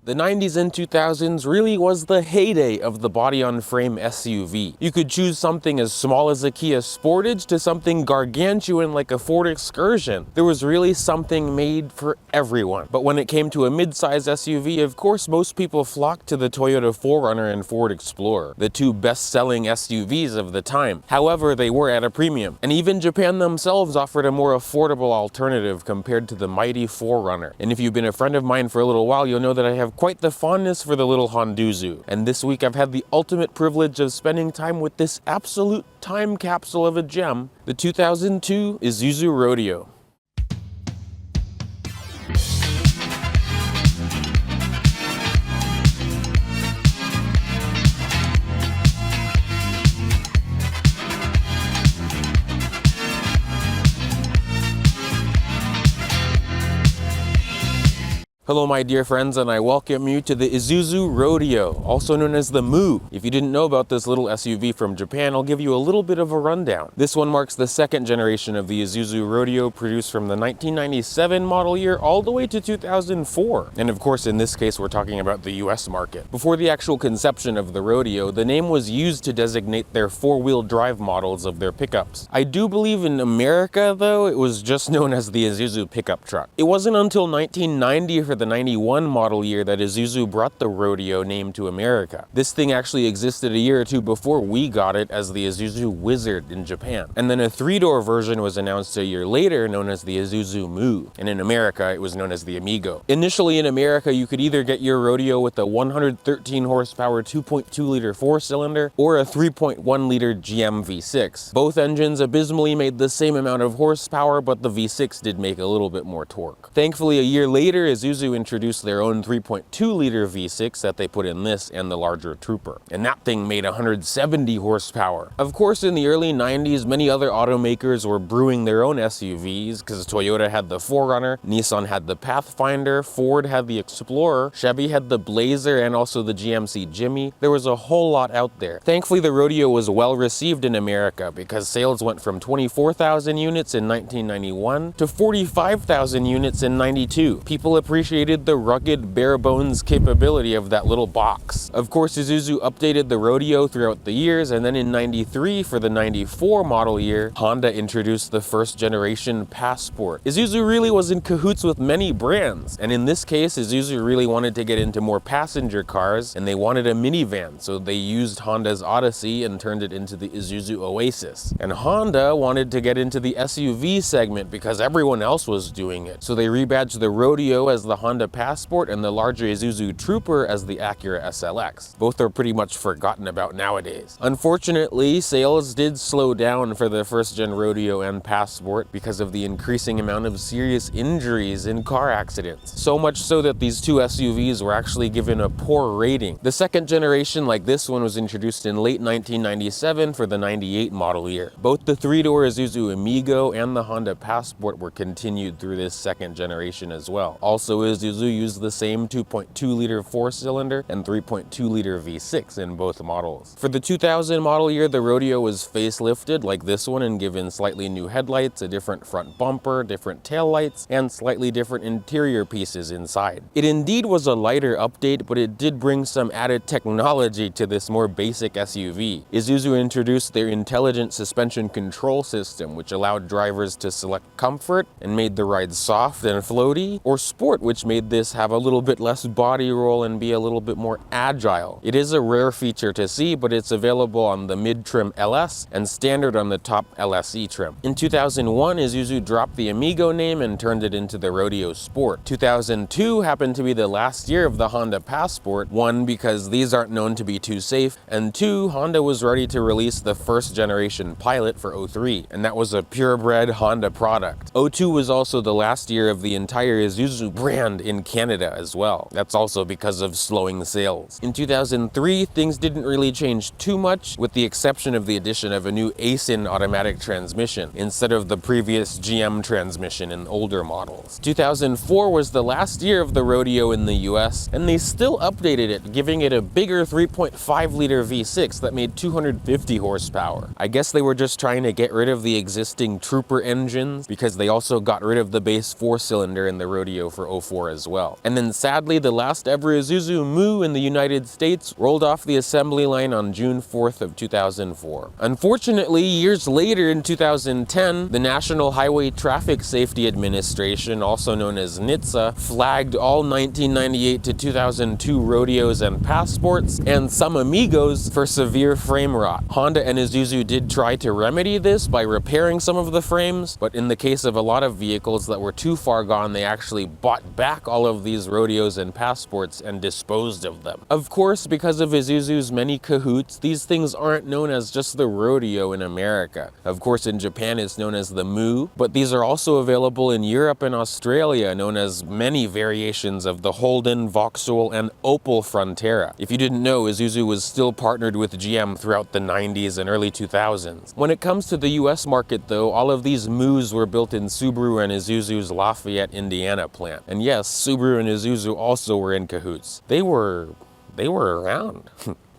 The 90s and 2000s really was the heyday of the body-on-frame SUV. You could choose something as small as a Kia Sportage to something gargantuan like a Ford Excursion. There was really something made for everyone. But when it came to a mid-size SUV, of course most people flocked to the Toyota 4Runner and Ford Explorer, the two best-selling SUVs of the time. However, they were at a premium, and even Japan themselves offered a more affordable alternative compared to the mighty 4Runner. And if you've been a friend of mine for a little while, you'll know that I have quite the fondness for the little Honduzu. And this week I've had the ultimate privilege of spending time with this absolute time capsule of a gem, the 2002 Isuzu Rodeo. Hello my dear friends, and I welcome you to the Isuzu Rodeo, also known as the Moo. If you didn't know about this little SUV from Japan, I'll give you a little bit of a rundown. This one marks the second generation of the Isuzu Rodeo, produced from the 1997 model year all the way to 2004. And of course, in this case, we're talking about the US market. Before the actual conception of the Rodeo, the name was used to designate their four-wheel drive models of their pickups. I do believe in America, though, it was just known as the Isuzu pickup truck. It wasn't until 1990 for the 91 model year that Isuzu brought the Rodeo name to America. This thing actually existed a year or two before we got it as the Isuzu Wizard in Japan. And then a three-door version was announced a year later, known as the Isuzu Moo. And in America, it was known as the Amigo. Initially in America, you could either get your Rodeo with a 113 horsepower 2.2-liter four-cylinder or a 3.1-liter GM V6. Both engines abysmally made the same amount of horsepower, but the V6 did make a little bit more torque. Thankfully, a year later, Isuzu introduced their own 3.2-liter V6 that they put in this and the larger Trooper. And that thing made 170 horsepower. Of course, in the early 90s, many other automakers were brewing their own SUVs, because Toyota had the 4Runner, Nissan had the Pathfinder, Ford had the Explorer, Chevy had the Blazer, and also the GMC Jimmy. There was a whole lot out there. Thankfully, the Rodeo was well received in America, because sales went from 24,000 units in 1991 to 45,000 units in 92. People appreciated the rugged, bare-bones capability of that little box. Of course, Isuzu updated the Rodeo throughout the years, and then in 93, for the 94 model year, Honda introduced the first generation Passport. Isuzu really was in cahoots with many brands, and in this case, Isuzu really wanted to get into more passenger cars, and they wanted a minivan, so they used Honda's Odyssey and turned it into the Isuzu Oasis. And Honda wanted to get into the SUV segment because everyone else was doing it, so they rebadged the Rodeo as the Honda Passport and the larger Isuzu Trooper as the Acura SLX. Both are pretty much forgotten about nowadays. Unfortunately, sales did slow down for the first-gen Rodeo and Passport because of the increasing amount of serious injuries in car accidents. So much so that these two SUVs were actually given a poor rating. The second generation, like this one, was introduced in late 1997 for the 98 model year. Both the three-door Isuzu Amigo and the Honda Passport were continued through this second generation as well. Also, Isuzu used the same 2.2-liter four-cylinder and 3.2-liter V6 in both models. For the 2000 model year, the Rodeo was facelifted like this one and given slightly new headlights, a different front bumper, different taillights, and slightly different interior pieces inside. It indeed was a lighter update, but it did bring some added technology to this more basic SUV. Isuzu introduced their intelligent suspension control system, which allowed drivers to select comfort and made the ride soft and floaty, or sport, which made this have a little bit less body roll and be a little bit more agile. It is a rare feature to see, but it's available on the mid-trim LS and standard on the top LSE trim. In 2001, Isuzu dropped the Amigo name and turned it into the Rodeo Sport. 2002 happened to be the last year of the Honda Passport, one, because these aren't known to be too safe, and two, Honda was ready to release the first generation Pilot for 03, and that was a purebred Honda product. 02 was also the last year of the entire Isuzu brand in Canada as well. That's also because of slowing sales. In 2003, things didn't really change too much, with the exception of the addition of a new ASIN automatic transmission instead of the previous GM transmission in older models. 2004 was the last year of the Rodeo in the US, and they still updated it, giving it a bigger 3.5-liter V6 that made 250 horsepower. I guess they were just trying to get rid of the existing Trooper engines, because they also got rid of the base four-cylinder in the Rodeo for 04 2004 as well. And then sadly, the last ever Isuzu Moo in the United States rolled off the assembly line on June 4th of 2004. Unfortunately, years later in 2010, the National Highway Traffic Safety Administration, also known as NHTSA, flagged all 1998 to 2002 rodeos and passports and some Amigos for severe frame rot. Honda and Isuzu did try to remedy this by repairing some of the frames, but in the case of a lot of vehicles that were too far gone, they actually bought back all of these rodeos and passports and disposed of them. Of course, because of Isuzu's many cahoots, these things aren't known as just the rodeo in America. Of course, in Japan it's known as the Moo, but these are also available in Europe and Australia, known as many variations of the Holden, Vauxhall, and Opel Frontera. If you didn't know, Isuzu was still partnered with GM throughout the 90s and early 2000s. When it comes to the US market though, all of these Moos were built in Subaru and Isuzu's Lafayette, Indiana plant. And yes, Subaru and Isuzu also were in cahoots. They were around.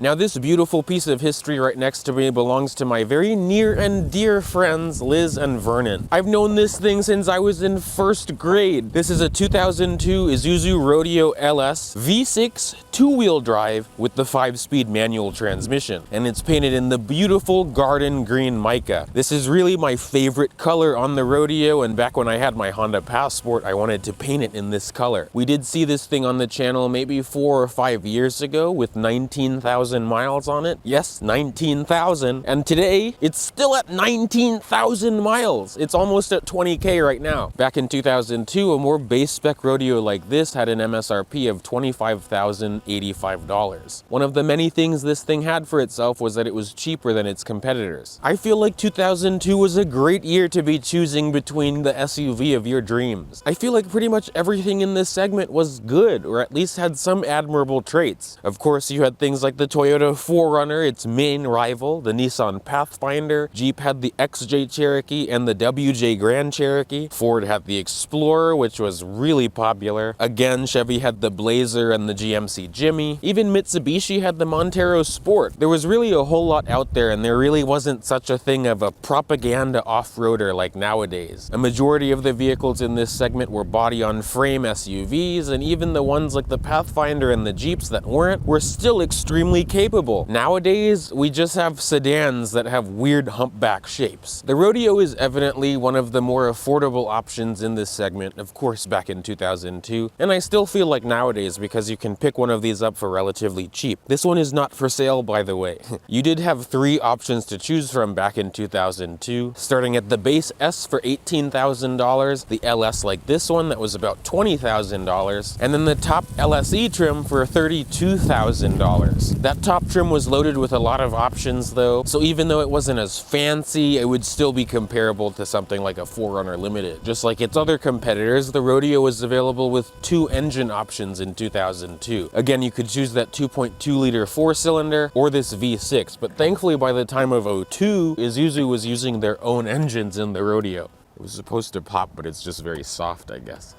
Now this beautiful piece of history right next to me belongs to my very near and dear friends Liz and Vernon. I've known this thing since I was in first grade. This is a 2002 Isuzu Rodeo LS V6 two-wheel drive with the 5-speed manual transmission, and it's painted in the beautiful garden green mica. This is really my favorite color on the Rodeo, and back when I had my Honda Passport, I wanted to paint it in this color. We did see this thing on the channel maybe 4 or 5 years ago with 19,000 miles on it. Yes, 19,000. And today, it's still at 19,000 miles. It's almost at 20K right now. Back in 2002, a more base spec rodeo like this had an MSRP of $25,085. One of the many things this thing had for itself was that it was cheaper than its competitors. I feel like 2002 was a great year to be choosing between the SUV of your dreams. I feel like pretty much everything in this segment was good, or at least had some admirable traits. Of course, you had things like the Toyota 4Runner, its main rival, the Nissan Pathfinder. Jeep had the XJ Cherokee and the WJ Grand Cherokee. Ford had the Explorer, which was really popular. Again, Chevy had the Blazer and the GMC Jimmy. Even Mitsubishi had the Montero Sport. There was really a whole lot out there, and there really wasn't such a thing of a propaganda off-roader like nowadays. A majority of the vehicles in this segment were body-on-frame SUVs, and even the ones like the Pathfinder and the Jeeps that weren't were still extremely capable. Nowadays, we just have sedans that have weird humpback shapes. The Rodeo is evidently one of the more affordable options in this segment, of course back in 2002, and I still feel like nowadays because you can pick one of these up for relatively cheap. This one is not for sale, by the way. You did have 3 options to choose from back in 2002, starting at the base S for $18,000, the LS like this one that was about $20,000, and then the top LSE trim for $32,000. That top trim was loaded with a lot of options though, so even though it wasn't as fancy, it would still be comparable to something like a 4Runner Limited. Just like its other competitors, the Rodeo was available with 2 engine options in 2002. Again, you could choose that 2.2-liter 4-cylinder or this V6, but thankfully by the time of '02, Isuzu was using their own engines in the Rodeo. It was supposed to pop, but it's just very soft, I guess.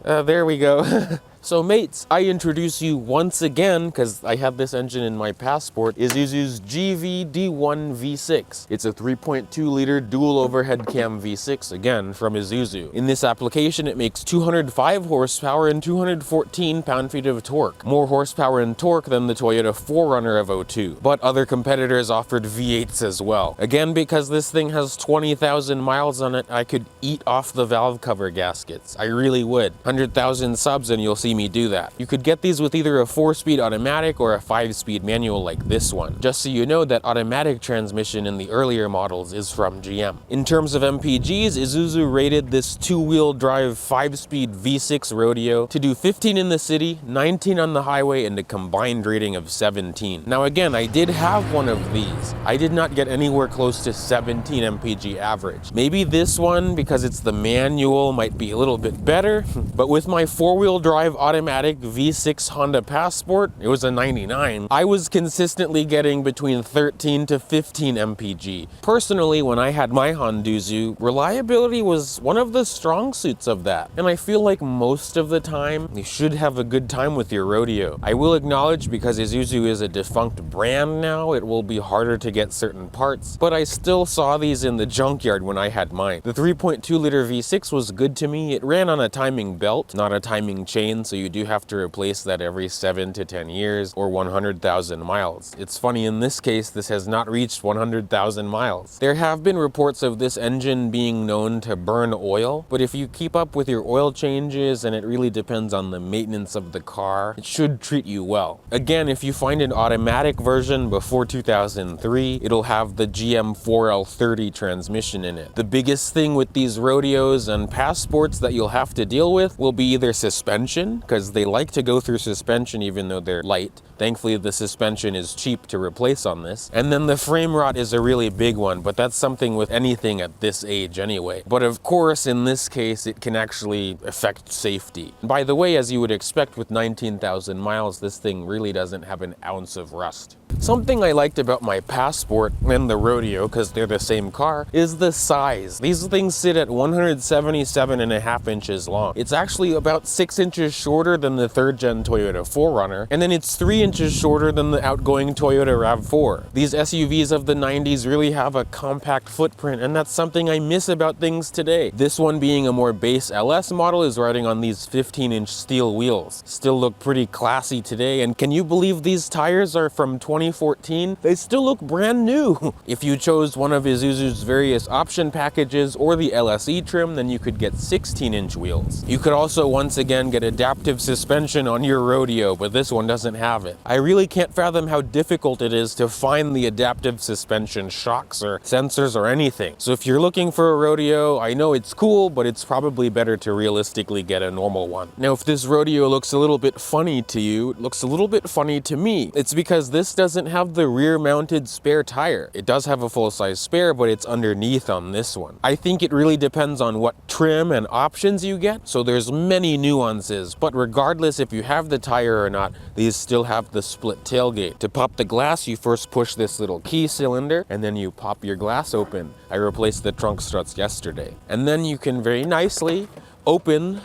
There we go. So mates, I introduce you once again, because I have this engine in my Passport, Isuzu's GV-D1 V6. It's a 3.2-liter dual overhead cam V6, again, from Isuzu. In this application, it makes 205 horsepower and 214 pound-feet of torque. More horsepower and torque than the Toyota 4Runner of '02. But other competitors offered V8s as well. Again, because this thing has 20,000 miles on it, I could eat off the valve cover gaskets. I really would. 100,000 subs and you'll see me do that. You could get these with either a 4-speed automatic or a 5-speed manual like this one. Just so you know, that automatic transmission in the earlier models is from GM. In terms of MPGs, Isuzu rated this 2-wheel drive 5-speed V6 Rodeo to do 15 in the city, 19 on the highway, and a combined rating of 17. Now again, I did have one of these. I did not get anywhere close to 17 MPG average. Maybe this one, because it's the manual, might be a little bit better, but with my 4-wheel drive automatic V6 Honda Passport, it was a 99, I was consistently getting between 13 to 15 mpg. Personally, when I had my Honduzu, reliability was one of the strong suits of that. And I feel like most of the time, you should have a good time with your Rodeo. I will acknowledge, because Isuzu is a defunct brand now, it will be harder to get certain parts, but I still saw these in the junkyard when I had mine. The 3.2 liter V6 was good to me. It ran on a timing belt, not a timing chain, so you do have to replace that every 7 to 10 years or 100,000 miles. It's funny, in this case, this has not reached 100,000 miles. There have been reports of this engine being known to burn oil, but if you keep up with your oil changes, and it really depends on the maintenance of the car, it should treat you well. Again, if you find an automatic version before 2003, it'll have the GM 4L30 transmission in it. The biggest thing with these Rodeos and Passports that you'll have to deal with will be either suspension, because they like to go through suspension even though they're light. Thankfully, the suspension is cheap to replace on this. And then the frame rot is a really big one, but that's something with anything at this age anyway. But of course, in this case, it can actually affect safety. By the way, as you would expect with 19,000 miles, this thing really doesn't have an ounce of rust. Something I liked about my Passport and the Rodeo, because they're the same car, is the size. These things sit at 177.5 inches long. It's actually about 6 inches shorter than the 3rd gen Toyota 4Runner, and then it's 3 inches shorter than the outgoing Toyota RAV4. These SUVs of the 90s really have a compact footprint, and that's something I miss about things today. This one, being a more base LS model, is riding on these 15-inch steel wheels. Still look pretty classy today, and can you believe these tires are from 2014? They still look brand new. If you chose one of Isuzu's various option packages or the LSE trim, then you could get 16-inch wheels. You could also once again get adaptive suspension on your Rodeo, but this one doesn't have it. I really can't fathom how difficult it is to find the adaptive suspension shocks or sensors or anything. So if you're looking for a Rodeo, I know it's cool, but it's probably better to realistically get a normal one. Now, if this Rodeo looks a little bit funny to you, it looks a little bit funny to me. It's because this doesn't have the rear-mounted spare tire. It does have a full-size spare, but it's underneath on this one. I think it really depends on what trim and options you get, so there's many nuances, but regardless if you have the tire or not, these still have the split tailgate. To pop the glass, you first push this little key cylinder, and then you pop your glass open. I replaced the trunk struts yesterday. And then you can very nicely open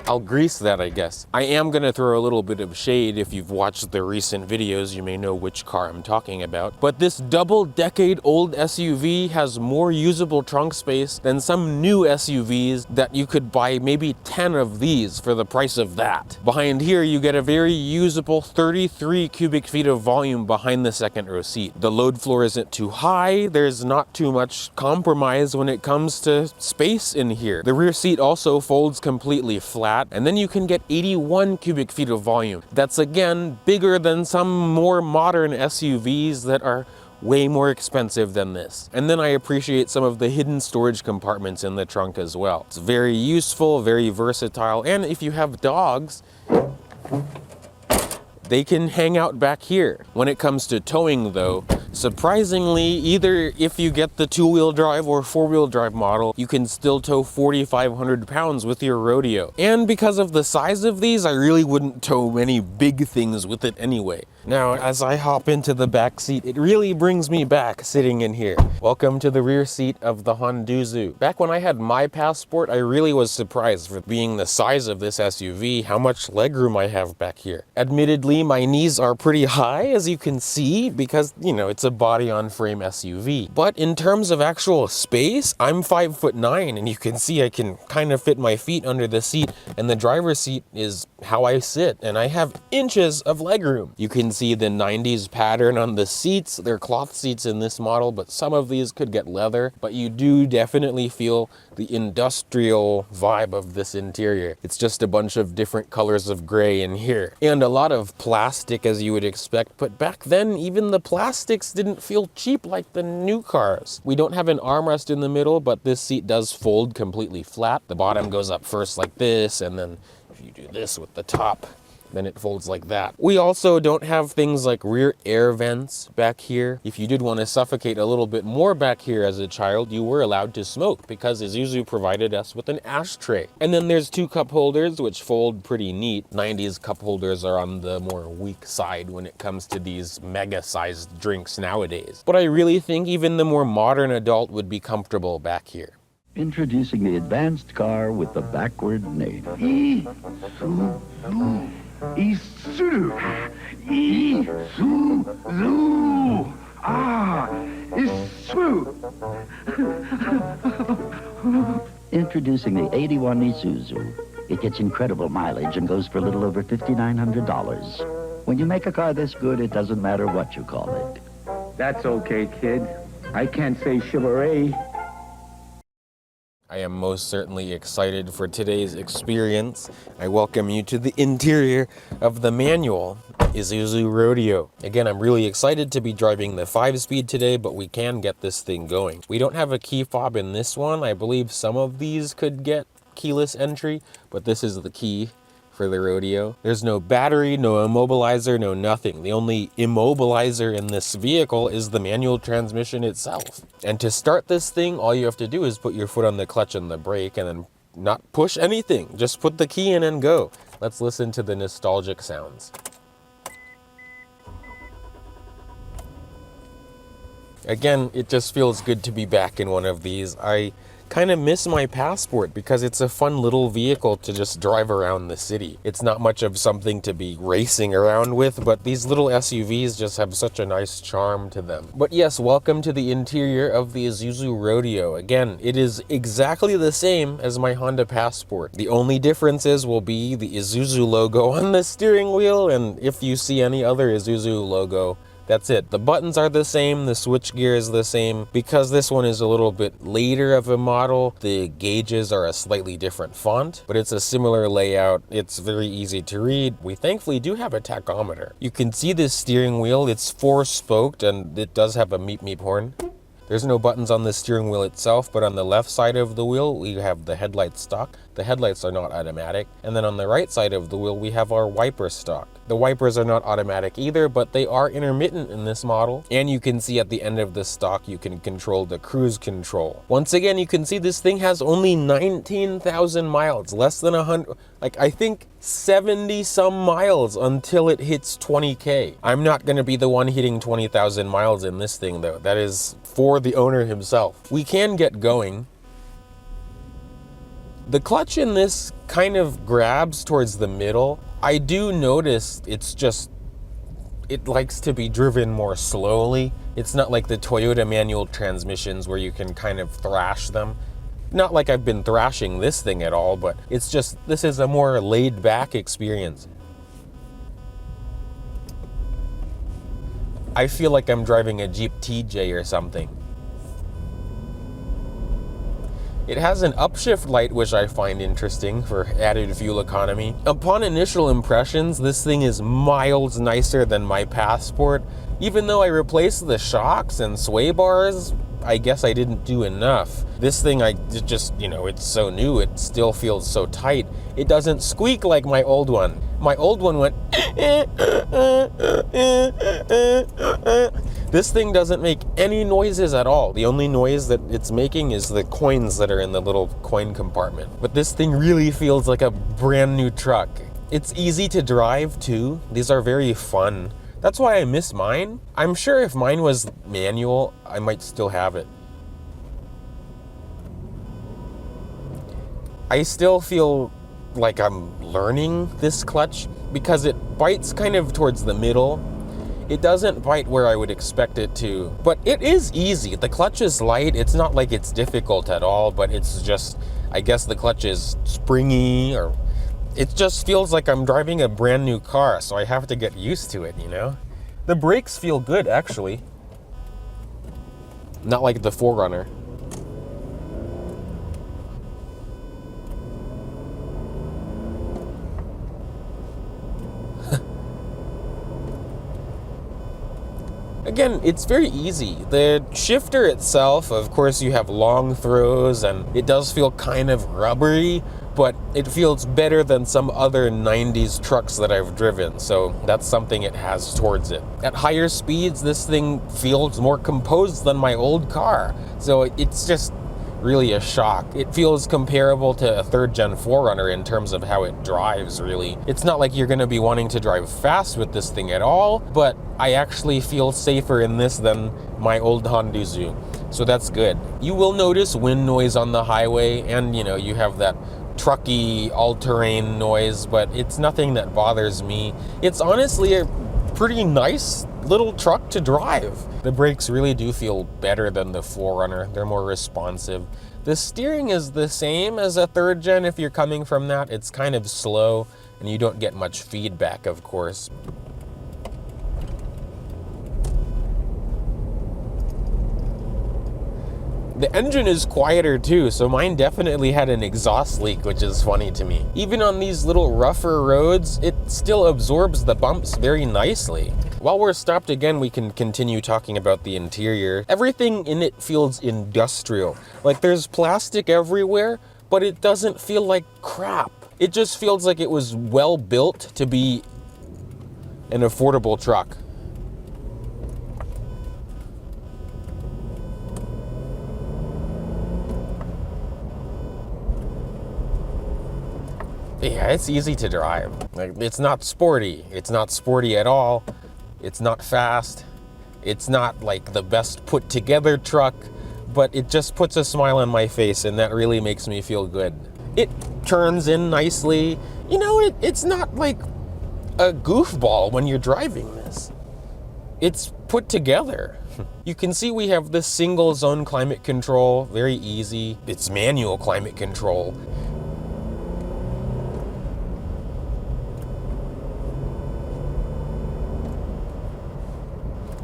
I'll grease that, I guess. I am gonna throw a little bit of shade. If you've watched the recent videos, you may know which car I'm talking about. But this double-decade-old SUV has more usable trunk space than some new SUVs that you could buy maybe 10 of these for the price of that. Behind here, you get a very usable 33 cubic feet of volume behind the second row seat. The load floor isn't too high. There's not too much compromise when it comes to space in here. The rear seat also folds completely flat, and then you can get 81 cubic feet of volume. That's again bigger than some more modern SUVs that are way more expensive than this. And then I appreciate some of the hidden storage compartments in the trunk as well. It's very useful, very versatile, and if you have dogs, they can hang out back here. When it comes to towing though, surprisingly, either if you get the 2-wheel drive or 4-wheel drive model, you can still tow 4,500 pounds with your Rodeo. And because of the size of these, I really wouldn't tow any big things with it anyway. Now, as I hop into the back seat, it really brings me back sitting in here. Welcome to the rear seat of the Honduzu. Back when I had my Passport, I really was surprised, for being the size of this SUV, how much legroom I have back here. Admittedly, my knees are pretty high, as you can see, because, you know, it's a body-on-frame SUV. But in terms of actual space, I'm 5'9", and you can see I can kind of fit my feet under the seat, and the driver's seat is how I sit, and I have inches of legroom. You can see the 90s pattern on the seats. They're cloth seats in this model, but some of these could get leather, but you do definitely feel the industrial vibe of this interior. It's just a bunch of different colors of gray in here, and a lot of plastic, as you would expect, but back then even the plastics didn't feel cheap like the new cars. We don't have an armrest in the middle, but this seat does fold completely flat. The bottom goes up first like this, and then if you do this with the top, then it folds like that. We also don't have things like rear air vents back here. If you did want to suffocate a little bit more back here as a child, you were allowed to smoke because Isuzu provided us with an ashtray. And then there's 2 cup holders which fold pretty neat. 90s cup holders are on the more weak side when it comes to these mega-sized drinks nowadays. But I really think even the more modern adult would be comfortable back here. Introducing the advanced car with the backward name. Isuzu. Isuzu. Isuzu. Ah, Isuzu. Introducing the 81 Isuzu. It gets incredible mileage and goes for a little over $5,900. When you make a car this good, it doesn't matter what you call it. That's okay, kid. I can't say chivalry. I am most certainly excited for today's experience. I welcome you to the interior of the manual Isuzu Rodeo. Again, I'm really excited to be driving the 5-speed today, but we can get this thing going. We don't have a key fob in this one. I believe some of these could get keyless entry, but this is the key for the Rodeo. There's no battery, no immobilizer, no nothing. The only immobilizer in this vehicle is the manual transmission itself. And to start this thing, all you have to do is put your foot on the clutch and the brake and then not push anything. Just put the key in and go. Let's listen to the nostalgic sounds. Again, it just feels good to be back in one of these. I kind of miss my Passport because it's a fun little vehicle to just drive around the city. It's not much of something to be racing around with, but these little SUVs just have such a nice charm to them. But yes, welcome to the interior of the Isuzu Rodeo. Again, it is exactly the same as my Honda Passport. The only differences will be the Isuzu logo on the steering wheel, and if you see any other Isuzu logo, that's it. The buttons are the same, the switchgear is the same. Because this one is a little bit later of a model, the gauges are a slightly different font, but it's a similar layout. It's very easy to read. We thankfully do have a tachometer. You can see this steering wheel, it's 4-spoked and it does have a meep meep horn. There's no buttons on the steering wheel itself, but on the left side of the wheel, we have the headlight stock. The headlights are not automatic. And then on the right side of the wheel, we have our wiper stock. The wipers are not automatic either, but they are intermittent in this model. And you can see at the end of the stock, you can control the cruise control. Once again, you can see this thing has only 19,000 miles, less than 100, like I think 70 some miles until it hits 20K. I'm not gonna be the one hitting 20,000 miles in this thing though. That is for the owner himself. We can get going. The clutch in this kind of grabs towards the middle. I do notice it likes to be driven more slowly. It's not like the Toyota manual transmissions where you can kind of thrash them. Not like I've been thrashing this thing at all, but it's just, this is a more laid back experience. I feel like I'm driving a Jeep TJ or something. It has an upshift light, which I find interesting for added fuel economy. Upon initial impressions, this thing is miles nicer than my Passport. Even though I replaced the shocks and sway bars, I guess I didn't do enough. This thing, it's so new, it still feels so tight. It doesn't squeak like my old one. My old one went This thing doesn't make any noises at all. The only noise that it's making is the coins that are in the little coin compartment. But this thing really feels like a brand new truck. It's easy to drive too. These are very fun. That's why I miss mine. I'm sure if mine was manual, I might still have it. I still feel like I'm learning this clutch because it bites kind of towards the middle. It doesn't bite where I would expect it to, but it is easy. The clutch is light. It's not like it's difficult at all, but it's just, I guess the clutch is springy, or it just feels like I'm driving a brand new car, so I have to get used to it, you know? The brakes feel good, actually. Not like the 4Runner. Again, it's very easy. The shifter itself, of course, you have long throws and it does feel kind of rubbery, but it feels better than some other 90s trucks that I've driven, so that's something it has towards it. At higher speeds, this thing feels more composed than my old car, so it's just really a shock. It feels comparable to a 3rd gen 4Runner in terms of how it drives, really. It's not like you're going to be wanting to drive fast with this thing at all, but I actually feel safer in this than my old Honduzu, so that's good. You will notice wind noise on the highway, and you have that trucky all-terrain noise, but it's nothing that bothers me. It's honestly a pretty nice little truck to drive. The brakes really do feel better than the 4Runner. They're more responsive. The steering is the same as a 3rd gen if you're coming from that. It's kind of slow and you don't get much feedback, of course. The engine is quieter too, so mine definitely had an exhaust leak, which is funny to me. Even on these little rougher roads, it still absorbs the bumps very nicely. While we're stopped again, we can continue talking about the interior. Everything in it feels industrial. Like there's plastic everywhere, but it doesn't feel like crap. It just feels like it was well built to be an affordable truck. Yeah, it's easy to drive. Like, it's not sporty. It's not sporty at all. It's not fast. It's not like the best put together truck, but it just puts a smile on my face, and that really makes me feel good. It turns in nicely. It's not like a goofball when you're driving this. It's put together. You can see we have this single zone climate control, very easy. It's manual climate control.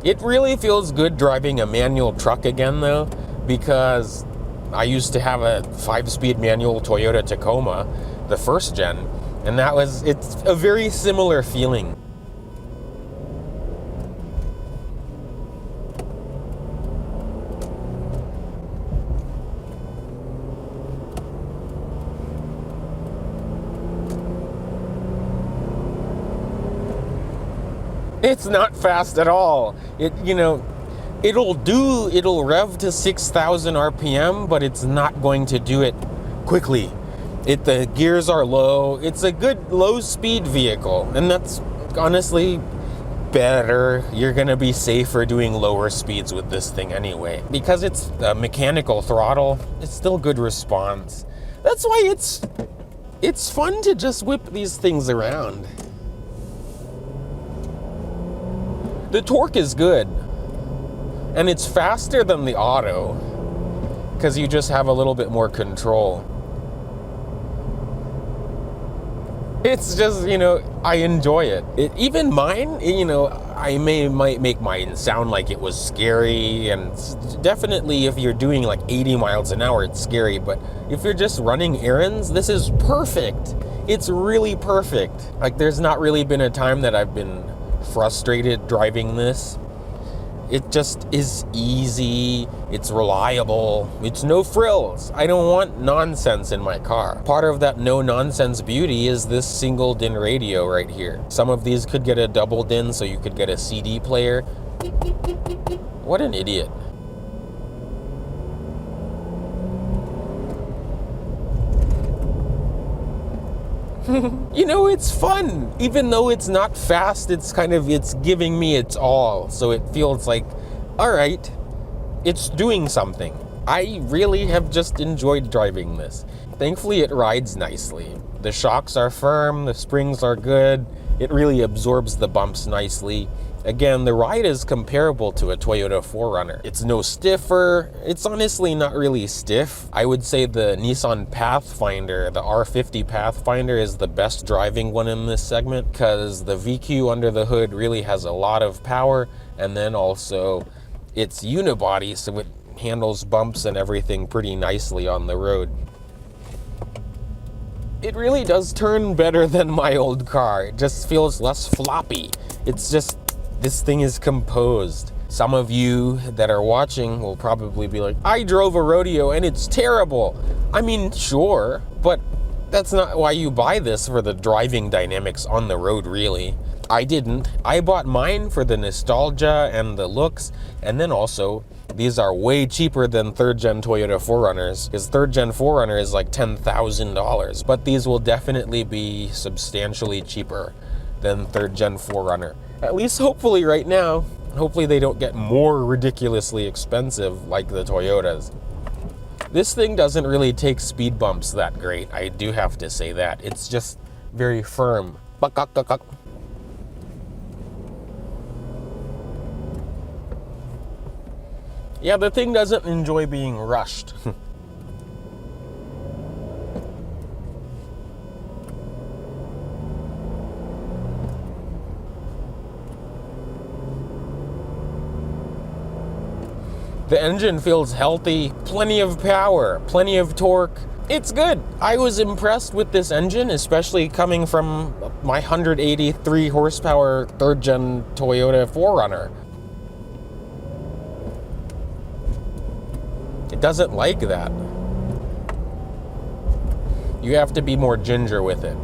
It really feels good driving a manual truck again though, because I used to have a 5-speed manual Toyota Tacoma, the 1st gen, and it's a very similar feeling. It's not fast at all. It'll rev to 6,000 RPM, but it's not going to do it quickly. The gears are low. It's a good low-speed vehicle, and that's honestly better. You're gonna be safer doing lower speeds with this thing anyway. Because it's a mechanical throttle, it's still good response. That's why it's fun to just whip these things around. The torque is good, and it's faster than the auto, because you just have a little bit more control. It's just, I enjoy it. Even mine, I might make mine sound like it was scary, and definitely if you're doing like 80 miles an hour, it's scary, but if you're just running errands, this is perfect. It's really perfect. Like, there's not really been a time that I've been frustrated driving this. It just is easy, it's reliable, it's no frills. I don't want nonsense in my car. Part of that no nonsense beauty is this single DIN radio right here. Some of these could get a double DIN, so you could get a CD player. What an idiot. It's fun. Even though it's not fast, it's giving me its all. So it feels like, all right, it's doing something. I really have just enjoyed driving this. Thankfully, it rides nicely. The shocks are firm, the springs are good. It really absorbs the bumps nicely. Again, the ride is comparable to a Toyota 4Runner. It's no stiffer. It's honestly not really stiff. I would say the Nissan Pathfinder, the R50 Pathfinder, is the best driving one in this segment, because the VQ under the hood really has a lot of power, and then also it's unibody, so it handles bumps and everything pretty nicely on the road. It really does turn better than my old car. It just feels less floppy. It's just, this thing is composed. Some of you that are watching will probably be like, I drove a rodeo and it's terrible. I mean, sure, but that's not why you buy this, for the driving dynamics on the road, really. I didn't. I bought mine for the nostalgia and the looks, and then also, these are way cheaper than 3rd gen Toyota 4Runners, because 3rd gen 4Runner is like $10,000, but these will definitely be substantially cheaper than 3rd gen 4Runner. At least hopefully right now. Hopefully they don't get more ridiculously expensive like the Toyotas. This thing doesn't really take speed bumps that great, I do have to say that. It's just very firm. Yeah, the thing doesn't enjoy being rushed. The engine feels healthy, plenty of power, plenty of torque. It's good. I was impressed with this engine, especially coming from my 183 horsepower 3rd gen Toyota 4Runner. It doesn't like that. You have to be more ginger with it.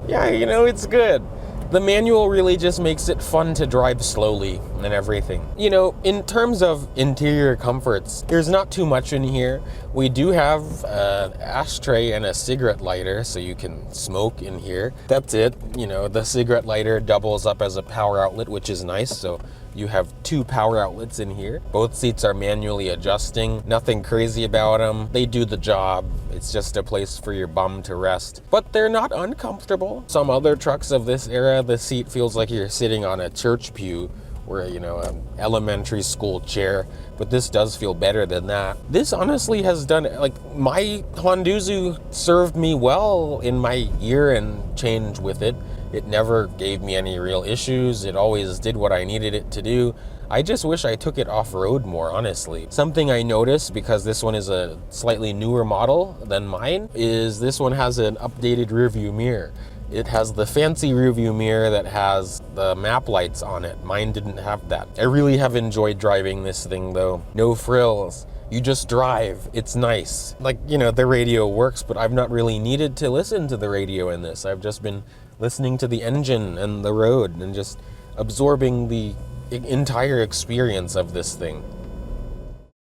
Yeah, you know, it's good. The manual really just makes it fun to drive slowly and everything. You know, in terms of interior comforts, there's not too much in here. We do have an ashtray and a cigarette lighter, so you can smoke in here. That's it. You know, the cigarette lighter doubles up as a power outlet, which is nice, so you have 2 power outlets in here. Both seats are manually adjusting. Nothing crazy about them. They do the job. It's just a place for your bum to rest. But they're not uncomfortable. Some other trucks of this era, the seat feels like you're sitting on a church pew or, you know, an elementary school chair. But this does feel better than that. This honestly has done, like, my Honduzu served me well in my year and change with it. It never gave me any real issues. It always did what I needed it to do. I just wish I took it off-road more, honestly. Something I noticed, because this one is a slightly newer model than mine, is this one has an updated rearview mirror. It has the fancy rearview mirror that has the map lights on it. Mine didn't have that. I really have enjoyed driving this thing though. No frills. You just drive. It's nice. Like, you know, the radio works, but I've not really needed to listen to the radio in this. I've just been listening to the engine and the road and just absorbing the entire experience of this thing.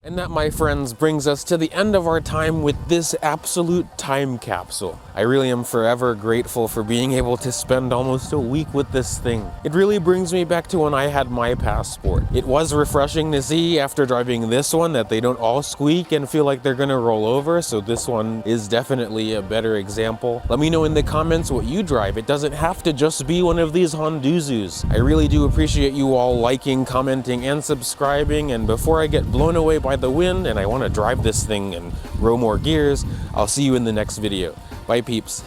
And that, my friends, brings us to the end of our time with this absolute time capsule. I really am forever grateful for being able to spend almost a week with this thing. It really brings me back to when I had my Passport. It was refreshing to see after driving this one that they don't all squeak and feel like they're gonna roll over, so this one is definitely a better example. Let me know in the comments what you drive. It doesn't have to just be one of these Honduzus. I really do appreciate you all liking, commenting, and subscribing, and before I get blown away by the wind and I want to drive this thing and row more gears, I'll see you in the next video. Bye, peeps.